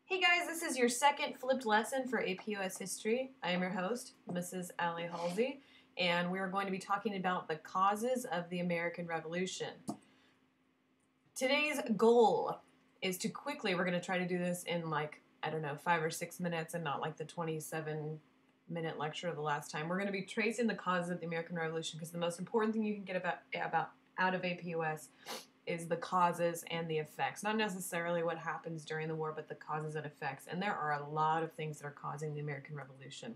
Hey guys, this is your second flipped lesson for APUS history. I am your host, Mrs. Allie Halsey, and we are going to be talking about the causes of the American Revolution. Today's goal is to quickly, we're going to try to do this in 5 or 6 minutes and not like the 27-minute lecture of the last time. We're going to be tracing the causes of the American Revolution because the most important thing you can get about out of APUS is the causes and the effects. Not necessarily what happens during the war, but the causes and effects. And there are a lot of things that are causing the American Revolution.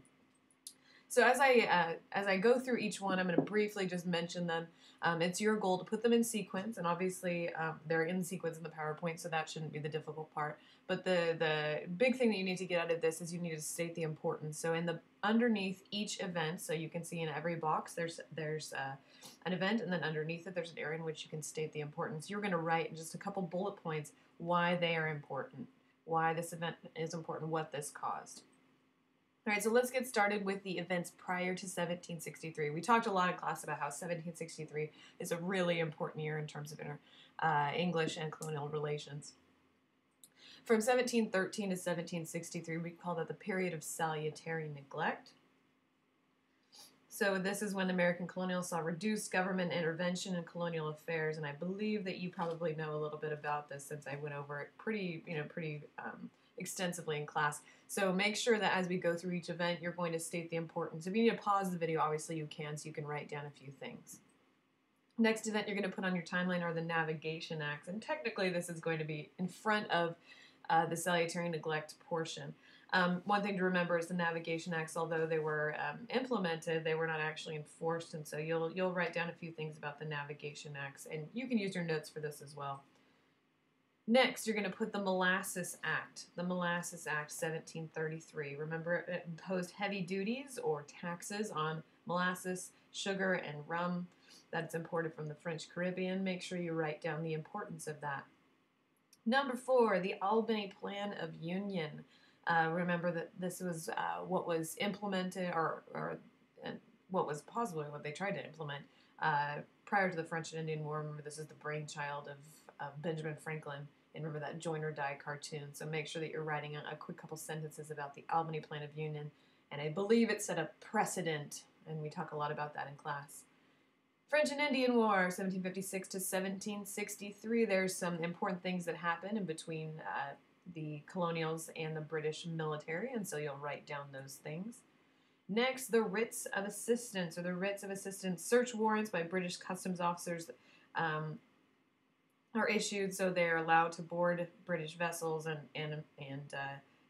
So as I go through each one, I'm going to briefly just mention them. It's your goal to put them in sequence, and obviously they're in sequence in the PowerPoint, so that shouldn't be the difficult part. But the big thing that you need to get out of this is you need to state the importance. So in the underneath each event, so you can see in every box there's an event, and then underneath it there's an area in which you can state the importance. You're going to write in just a couple bullet points why they are important, why this event is important, what this caused. All right, so let's get started with the events prior to 1763. We talked a lot in class about how 1763 is a really important year in terms of English and colonial relations. From 1713 to 1763, we call that the period of salutary neglect. So this is when American colonials saw reduced government intervention in colonial affairs, and I believe that you probably know a little bit about this since I went over it pretty extensively in class. So make sure that as we go through each event, you're going to state the importance. If you need to pause the video, obviously you can, so you can write down a few things. Next event you're going to put on your timeline are the Navigation Acts, and technically this is going to be in front of the salutary neglect portion. One thing to remember is the Navigation Acts, although they were implemented, they were not actually enforced, and so you'll write down a few things about the Navigation Acts, and you can use your notes for this as well. Next, you're going to put the Molasses Act. The Molasses Act, 1733. Remember, it imposed heavy duties or taxes on molasses, sugar, and rum that's imported from the French Caribbean. Make sure you write down the importance of that. Number 4, the Albany Plan of Union. Remember that this was what was implemented or what was possibly what they tried to implement prior to the French and Indian War. Remember, this is the brainchild of Benjamin Franklin. And remember that Join or Die cartoon. So make sure that you're writing a quick couple sentences about the Albany Plan of Union. And I believe it set a precedent, and we talk a lot about that in class. French and Indian War, 1756 to 1763. There's some important things that happen in between the colonials and the British military, and so you'll write down those things. Next, the writs of assistance, or the writs of assistance. Search warrants by British customs officers are issued, so they're allowed to board British vessels and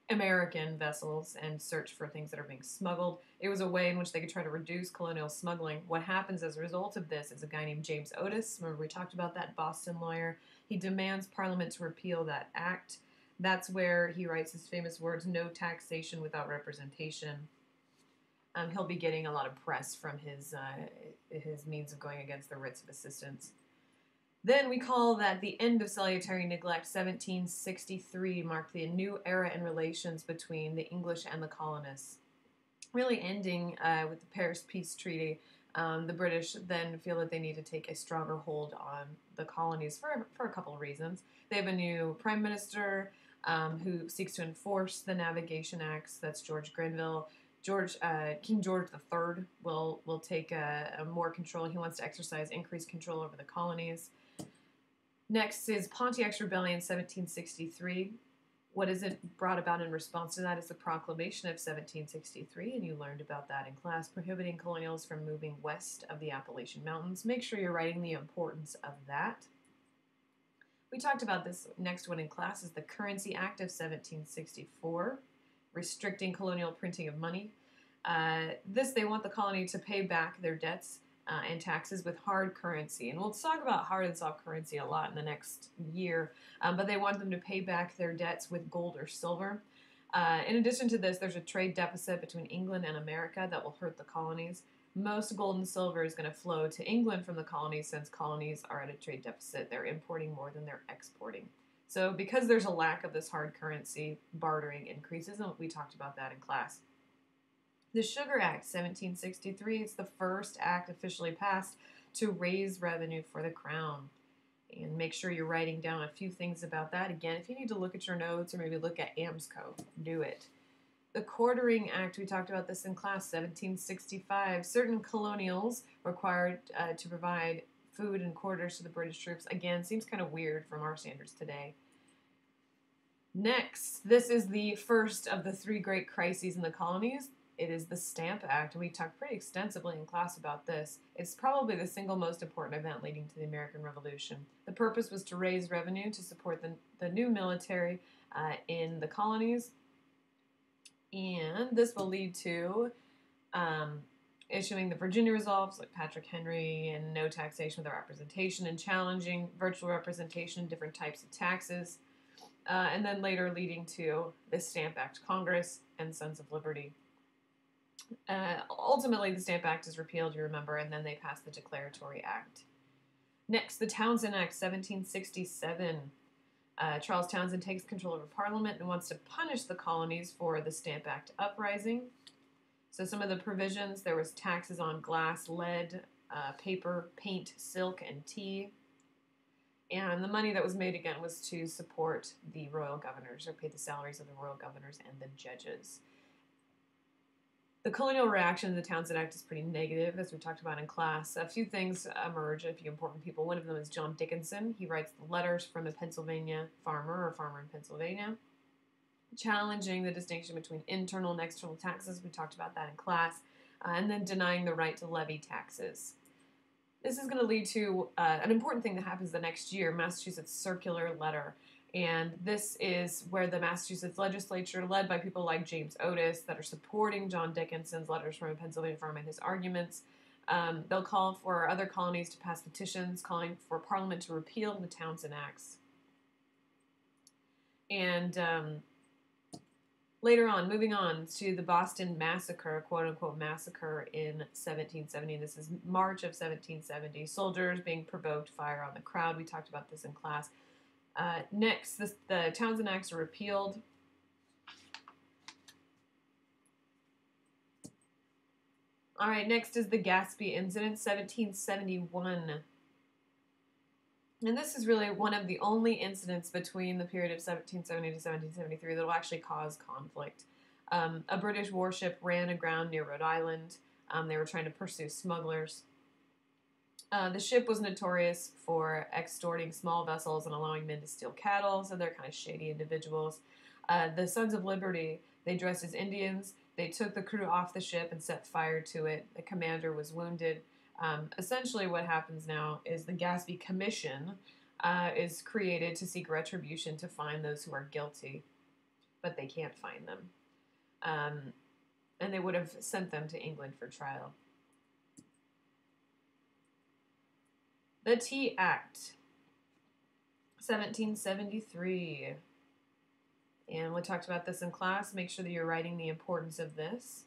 American vessels and search for things that are being smuggled. It was a way in which they could try to reduce colonial smuggling. What happens as a result of this is a guy named James Otis. Remember, we talked about that Boston lawyer. He demands Parliament to repeal that act. That's where he writes his famous words, "No taxation without representation." He'll be getting a lot of press from his means of going against the writs of assistance. Then we call that the end of salutary neglect. 1763 marked the new era in relations between the English and the colonists, really ending with the Paris Peace Treaty. The British then feel that they need to take a stronger hold on the colonies for a couple of reasons. They have a new prime minister who seeks to enforce the Navigation Acts. That's George Grenville. King George III will take a more control. He wants to exercise increased control over the colonies. Next is Pontiac's Rebellion, 1763. What is it brought about in response to that is the Proclamation of 1763, and you learned about that in class, prohibiting colonials from moving west of the Appalachian Mountains. Make sure you're writing the importance of that. We talked about this next one in class is the Currency Act of 1764, restricting colonial printing of money. They want the colony to pay back their debts and taxes with hard currency. And we'll talk about hard and soft currency a lot in the next year, but they want them to pay back their debts with gold or silver. In addition to this, there's a trade deficit between England and America that will hurt the colonies. Most gold and silver is going to flow to England from the colonies since colonies are at a trade deficit. They're importing more than they're exporting. So because there's a lack of this hard currency, bartering increases, and we talked about that in class. The Sugar Act, 1763, is the first act officially passed to raise revenue for the crown. And make sure you're writing down a few things about that. Again, if you need to look at your notes or maybe look at AMSCO, do it. The Quartering Act, we talked about this in class, 1765. Certain colonials required to provide food and quarters to the British troops. Again, seems kind of weird from our standards today. Next, this is the first of the three great crises in the colonies. It is the Stamp Act, and we talked pretty extensively in class about this. It's probably the single most important event leading to the American Revolution. The purpose was to raise revenue to support the new military in the colonies, and this will lead to issuing the Virginia Resolves, like Patrick Henry, and no taxation without representation, and challenging virtual representation, different types of taxes, and then later leading to the Stamp Act Congress and Sons of Liberty. Ultimately, the Stamp Act is repealed, you remember, and then they pass the Declaratory Act. Next, the Townshend Act, 1767. Charles Townshend takes control over Parliament and wants to punish the colonies for the Stamp Act uprising. So some of the provisions, there was taxes on glass, lead, paper, paint, silk, and tea. And the money that was made, again, was to support the royal governors, or pay the salaries of the royal governors and the judges. The colonial reaction to the Townshend Act is pretty negative, as we talked about in class. A few things emerge, a few important people. One of them is John Dickinson. He writes letters from a Pennsylvania farmer, or farmer in Pennsylvania, challenging the distinction between internal and external taxes. We talked about that in class. And then denying the right to levy taxes. This is going to lead to an important thing that happens the next year, Massachusetts Circular Letter. And this is where the Massachusetts legislature, led by people like James Otis, that are supporting John Dickinson's letters from a Pennsylvania farmer and his arguments. They'll call for other colonies to pass petitions calling for Parliament to repeal the Townshend Acts. And later on, moving on to the Boston Massacre, quote-unquote massacre in 1770. This is March of 1770. Soldiers being provoked, fire on the crowd. We talked about this in class. Next, the Townshend Acts are repealed. All right, next is the Gaspee Incident, 1771. And this is really one of the only incidents between the period of 1770 to 1773 that will actually cause conflict. A British warship ran aground near Rhode Island. They were trying to pursue smugglers. The ship was notorious for extorting small vessels and allowing men to steal cattle, so they're kind of shady individuals. The Sons of Liberty, they dressed as Indians. They took the crew off the ship and set fire to it. The commander was wounded. Essentially what happens now is the Gaspee Commission is created to seek retribution to find those who are guilty, but they can't find them. And they would have sent them to England for trial. The Tea Act, 1773. And we talked about this in class. Make sure that you're writing the importance of this.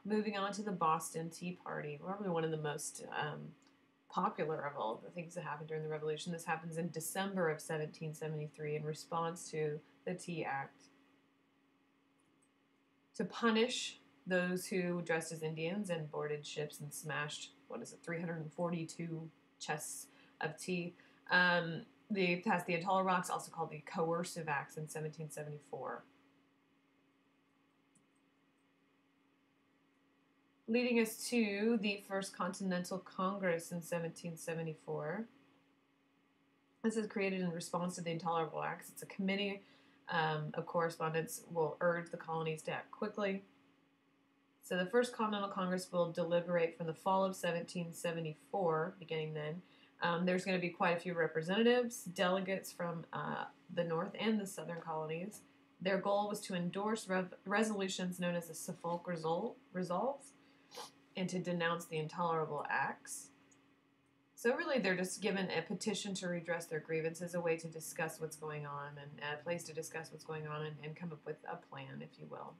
Moving on to the Boston Tea Party, probably one of the most popular of all the things that happened during the Revolution. This happens in December of 1773 in response to the Tea Act. To punish those who dressed as Indians and boarded ships and smashed, 342 chests of tea. They passed the Intolerable Acts, also called the Coercive Acts, in 1774. Leading us to the First Continental Congress in 1774. This is created in response to the Intolerable Acts. It's a committee of correspondence will urge the colonies to act quickly. So the First Continental Congress will deliberate from the fall of 1774, beginning then. There's going to be quite a few representatives, delegates from the North and the Southern colonies. Their goal was to endorse resolutions known as the Suffolk Resolves and to denounce the Intolerable Acts. So really they're just given a petition to redress their grievances, a way to discuss what's going on, and a place to discuss what's going on and come up with a plan, if you will.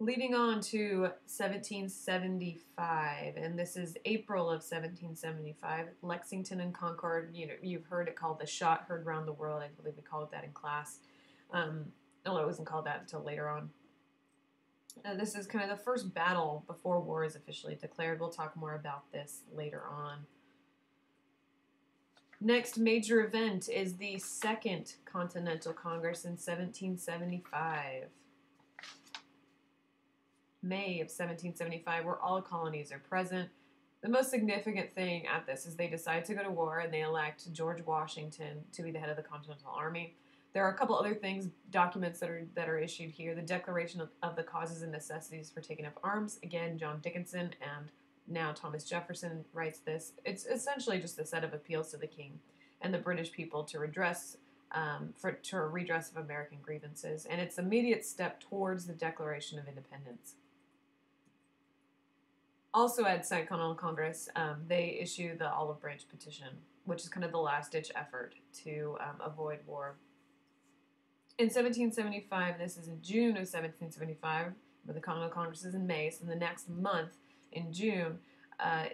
Leading on to 1775, and this is April of 1775, Lexington and Concord. You've heard it called the shot heard round the world. I believe we called it that in class. Although it wasn't called that until later on. This is kind of the first battle before war is officially declared. We'll talk more about this later on. Next major event is the Second Continental Congress in 1775. May of 1775, where all colonies are present. The most significant thing at this is they decide to go to war and they elect George Washington to be the head of the Continental Army. There are a couple other things, documents that are issued here. The Declaration of the Causes and Necessities for Taking Up Arms. Again, John Dickinson and now Thomas Jefferson writes this. It's essentially just a set of appeals to the king and the British people to redress to a redress of American grievances, and it's an immediate step towards the Declaration of Independence. Also at Second Continental Congress, they issue the Olive Branch Petition, which is kind of the last-ditch effort to avoid war. In 1775, this is in June of 1775, where the Continental Congress is in May, so the next month in June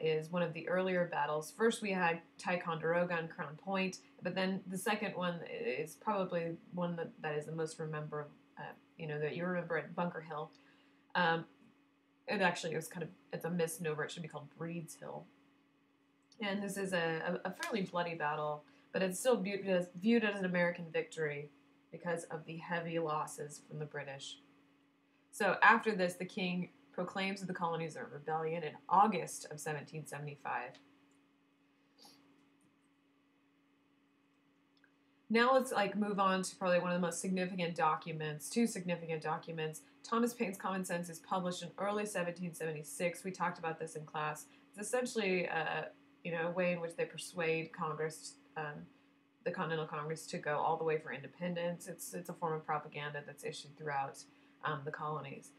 is one of the earlier battles. First we had Ticonderoga and Crown Point, but then the second one is probably one that is the most remembered, that you remember at Bunker Hill. It actually is it's a misnomer. It should be called Breed's Hill. And this is a fairly bloody battle, but it's still viewed as an American victory because of the heavy losses from the British. So after this, the king proclaims the colonies a rebellion in August of 1775. Now let's move on to probably one of the most significant documents, two significant documents. Thomas Paine's Common Sense is published in early 1776. We talked about this in class. It's essentially a way in which they persuade Congress, the Continental Congress, to go all the way for independence. It's a form of propaganda that's issued throughout the colonies.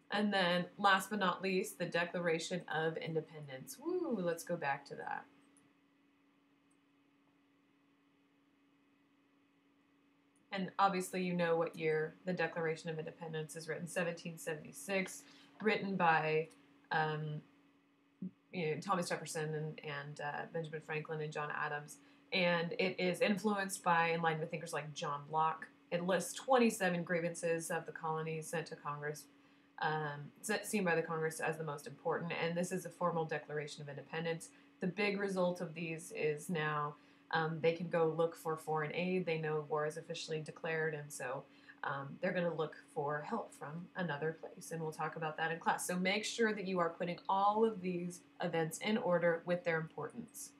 And then, last but not least, the Declaration of Independence. Woo, let's go back to that. And obviously you know what year the Declaration of Independence is written, 1776, written by Thomas Jefferson and Benjamin Franklin and John Adams. And it is influenced by Enlightenment thinkers like John Locke. It lists 27 grievances of the colonies sent to Congress, seen by the Congress as the most important. And this is a formal Declaration of Independence. The big result of these is now they can go look for foreign aid. They know war is officially declared, and so they're going to look for help from another place. And we'll talk about that in class. So make sure that you are putting all of these events in order with their importance.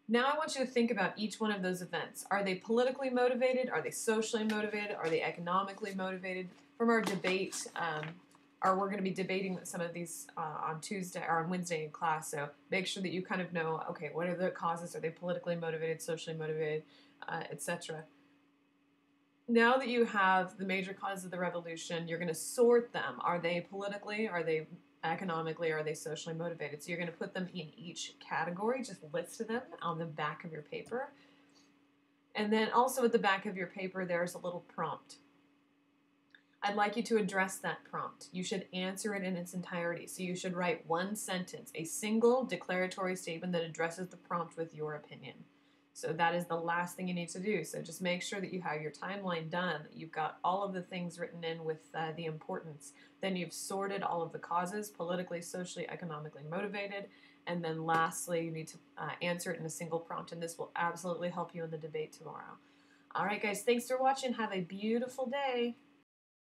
Now I want you to think about each one of those events. Are they politically motivated? Are they socially motivated? Are they economically motivated? From our debate, we're going to be debating some of these on Tuesday or on Wednesday in class, so make sure that you kind of know, okay, what are the causes? Are they politically motivated, socially motivated, etc.? Now that you have the major causes of the revolution, you're going to sort them. Are they politically? Are they economically? Are they socially motivated? So you're going to put them in each category, just list them on the back of your paper. And then also at the back of your paper, there's a little prompt. I'd like you to address that prompt. You should answer it in its entirety. So you should write one sentence, a single declaratory statement that addresses the prompt with your opinion. So that is the last thing you need to do. So just make sure that you have your timeline done, that you've got all of the things written in with the importance. Then you've sorted all of the causes, politically, socially, economically motivated. And then lastly, you need to answer it in a single prompt. And this will absolutely help you in the debate tomorrow. All right, guys, thanks for watching. Have a beautiful day.